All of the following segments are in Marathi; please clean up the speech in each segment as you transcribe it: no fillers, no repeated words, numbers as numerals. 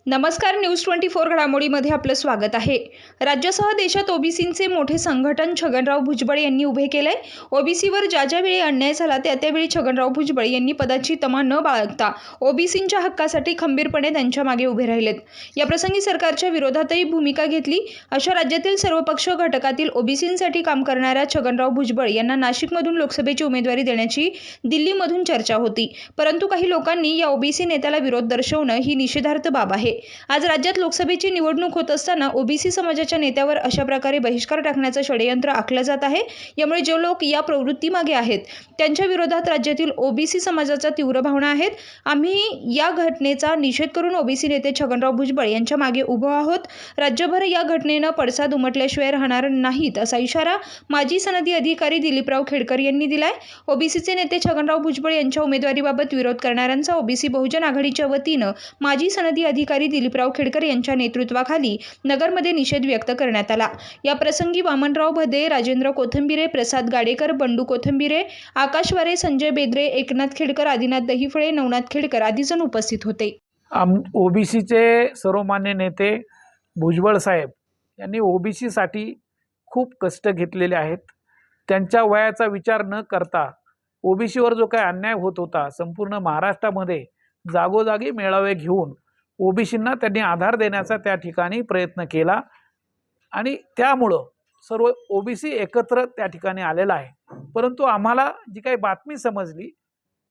नमस्कार, न्यूज 24 घडामोडीमध्ये आपलं स्वागत आहे। राज्यासह देशात ओबीसींचे मोठे संघटन छगनराव भुजबळ यांनी उभे केले। ओबीसीवर ज्या वेळी अन्याय झाला त्यावेळी छगनराव भुजबळ यांनी पदाची तमा न बाळगता ओबीसींच्या हक्कासाठी खंबीरपणे त्यांच्या मागे उभे राहिलेत। या प्रसंगी सरकारच्या विरोधातही भूमिका घेतली। अशा राज्यातील सर्व पक्ष घटकातील ओबीसींसाठी काम करणाऱ्या छगनराव भुजबळ यांना नाशिकमधून लोकसभेची उमेदवारी देण्याची दिल्लीमधून चर्चा होती, परंतु काही लोकांनी या ओबीसी नेत्याला विरोध दर्शवणं ही निषेधार्ह बाब आहे। आज राज्यात लोकसभेची निवडणूक होत असताना ओबीसी समाजाच्या नेत्यावर अशा प्रकारे बहिष्कार टाकण्याचं षडयंत्र आखलं जात आहे। यामुळे जे लोक या प्रवृत्तीमागे आहेत त्यांच्या विरोधात राज्यातील ओबीसी समाजाच्या तीव्र भावना आहेत। आम्ही या घटनेचा निषेध करून ओबीसी नेते छगनराव भुजबळ यांच्या मागे उभे आहोत। राज्यभर या घटनेनं पडसाद उमटल्याशिवाय राहणार नाहीत असा इशारा माजी सनदी अधिकारी दिलीपराव खेडकर यांनी दिलाय। ओबीसीचे नेते छगनराव भुजबळ यांच्या उमेदवारीबाबत विरोध करणाऱ्यांचा ओबीसी बहुजन आघाडीच्या वतीनं माजी सनदी अधिकारी दिलीपराव खेडकर यांच्या नेतृत्वाखाली नगरमध्ये निषेध व्यक्त करण्यात आला। या प्रसंगी वामनराव भदे, राजेंद्र कोथंबिरे, प्रसाद गाडेकर, बंडू कोथंबिरे, आकाश वारे, संजय बेद्रे, एकनाथ खेडकर, आदिनाथ दहिफळे, नवनाथ खेडकर आदी जण उपस्थित होते। ओबीसीचे सर्वमान्य नेते भुजबळ साहेब यांनी ओबीसीसाठी खूप कष्ट घेतलेले आहेत। त्यांच्या वयाचा विचार न करता ओबीसीवर जो काही अन्याय होत होता, संपूर्ण महाराष्ट्रामध्ये जागोजागी मेळावे घेऊन ओबीसींना त्यांनी आधार देण्याचा त्या ठिकाणी प्रयत्न केला आणि त्यामुळं सर्व ओबीसी एकत्र त्या ठिकाणी आलेला आहे। परंतु आम्हाला जी काही बातमी समजली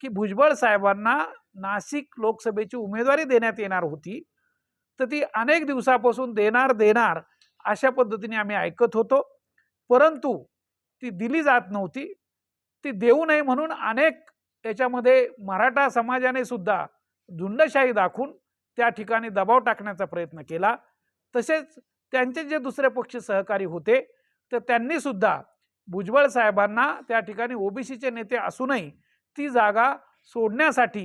की भुजबळ साहेबांना नाशिक लोकसभेची उमेदवारी देण्यात येणार होती, तर ती अनेक दिवसापासून देणार अशा पद्धतीने आम्ही ऐकत होतो, परंतु ती दिली जात नव्हती। ती देऊ नये म्हणून अनेक याच्यामध्ये मराठा समाजाने सुद्धा झुंडशाही दाखवून त्या ठिकाणी दबाव टाकण्याचा प्रयत्न केला। तसेच त्यांचे जे दुसरे पक्ष सहकारी होते तर त्यांनी सुद्धा भुजबळ साहेबांना त्या ठिकाणी ओबीसीचे नेते असूनही ती जागा सोडण्यासाठी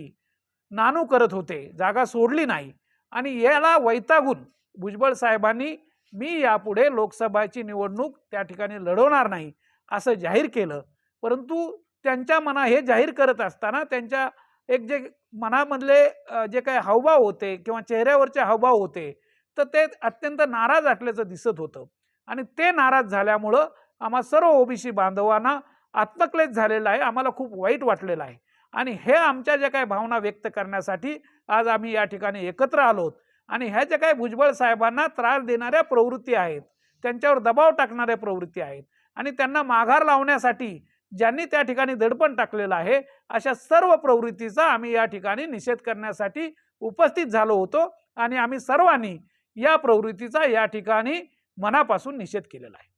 नानू करत होते, जागा सोडली नाही आणि याला वैतागून भुजबळ साहेबांनी मी यापुढे लोकसभेची निवडणूक त्या ठिकाणी लढवणार नाही असं जाहीर केलं। परंतु त्यांच्या मना हे जाहीर करत असताना त्यांच्या एक जे मनामधले जे काही हावभाव होते किंवा चेहऱ्यावरचे हावभाव होते तर ते अत्यंत नाराज असल्याचं दिसत होतं आणि ते नाराज झाल्यामुळं आम्हा सर्व ओबीसी बांधवांना आत्मक्लेश झालेला आहे। आम्हाला खूप वाईट वाटलेलं आहे आणि हे आमच्या ज्या काही भावना व्यक्त करण्यासाठी आज आम्ही या ठिकाणी एकत्र आलोत आणि ह्या ज्या काही भुजबळ साहेबांना त्रास देणाऱ्या प्रवृत्ती आहेत, त्यांच्यावर दबाव टाकणाऱ्या प्रवृत्ती आहेत आणि त्यांना माघार लावण्यासाठी ज्यांनी त्या ठिकाणी दडपण टाकलेलं आहे अशा सर्व प्रवृत्तीचा आम्ही या ठिकाणी निषेध करण्यासाठी उपस्थित झालो होतो आणि आम्ही सर्वांनी या प्रवृत्तीचा या ठिकाणी मनापासून निषेध केलेला आहे।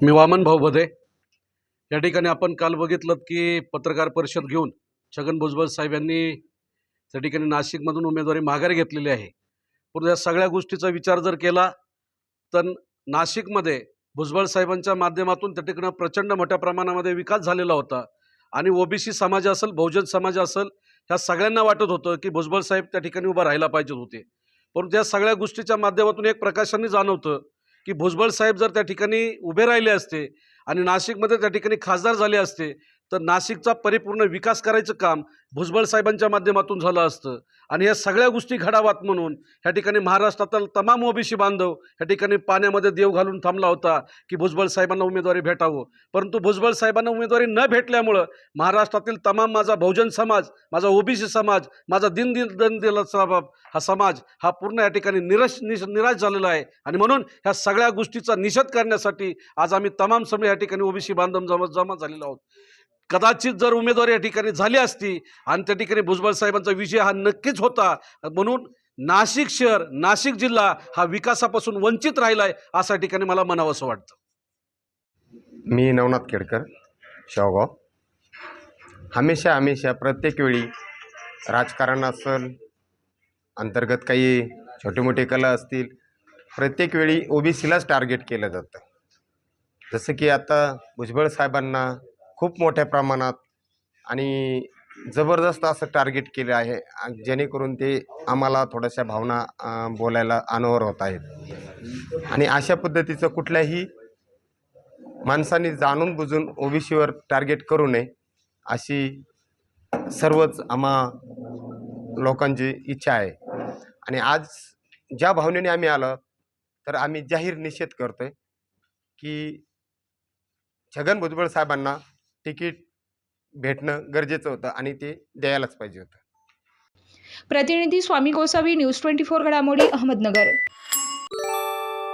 मी वामन भाऊ भदे। या ठिकाणी आपण काल बघितलं की पत्रकार परिषद घेऊन छगन भुजबळ साहेब यांनी त्या ठिकाणी नाशिकमधून उमेदवारी माघारी घेतलेली आहे। पण या सगळ्या गोष्टीचा विचार जर केला तर नाशिकमध्ये भुजबळ साहेबांच्या माध्यमातून त्या ठिकाणी प्रचंड मोठ्या प्रमाणामध्ये विकास झालेला होता आणि ओबीसी समाज असेल, बहुजन समाज असेल, ह्या सगळ्यांना वाटत होतं की भुजबळ साहेब त्या ठिकाणी उभा राहायला पाहिजे होते। परंतु या सगळ्या गोष्टीच्या माध्यमातून एक प्रकाशाने जाणवतं की भुजबळ साहेब जर त्या ठिकाणी उभे राहिले असते आणि नाशिकमध्ये त्या ठिकाणी खासदार झाले असते तर नाशिकचा परिपूर्ण विकास करायचं काम भुजबळ साहेबांच्या माध्यमातून झालं असतं आणि या सगळ्या गोष्टी घडाव्यात म्हणून ह्या ठिकाणी महाराष्ट्रातील तमाम ओबीसी बांधव ह्या ठिकाणी पाण्यामध्ये देव घालून थांबला होता की भुजबळ साहेबांना उमेदवारी भेटावं। परंतु भुजबळ साहेबांना उमेदवारी न भेटल्यामुळं महाराष्ट्रातील तमाम माझा बहुजन समाज, माझा ओबीसी समाज, माझा हा समाज हा पूर्ण या ठिकाणी निराश झालेला आहे आणि म्हणून ह्या सगळ्या गोष्टीचा निषेध करण्यासाठी आज आम्ही तमाम सगळे या ठिकाणी ओबीसी बांधव जमा झालेलो आहोत। कदाचित जर उमेदवारी या ठिकाणी झाली असती आणि त्या ठिकाणी भुजबळ साहेबांचा विजय हा नक्कीच होता, म्हणून नाशिक शहर, नाशिक जिल्हा हा विकासापासून वंचित राहिलाय अशा ठिकाणी मला म्हणावंसं वाटतं। मी नवनाथ खेडकर, शेवगाव। हमेशा प्रत्येक वेळी राजकारण असेल, अंतर्गत काही छोटे मोठे कला असतील, प्रत्येक वेळी ओबीसीलाच टार्गेट केलं जातं। जसं की आता भुजबळ साहेबांना खूप मोठ्या प्रमाणात आणि जबरदस्त असं टार्गेट केलं आहे, जेणेकरून ते आम्हाला थोड्याशा भावना बोलायला अनावर होत आहेत आणि अशा पद्धतीचं कुठल्याही माणसांनी जाणून बुजून ओबीसीवर टार्गेट करू नये अशी सर्वच आम्हा लोकांची इच्छा आहे आणि आज ज्या भावनेने आम्ही आलो तर आम्ही जाहीर निषेध करतोय की छगन भुजबळ साहेबांना तिकीट भेटणं गरजेचं होतं आणि ते द्यायलाच पाहिजे होतं. प्रतिनिधी स्वामी गोसावी, न्यूज 24 घडामोडी, अहमदनगर.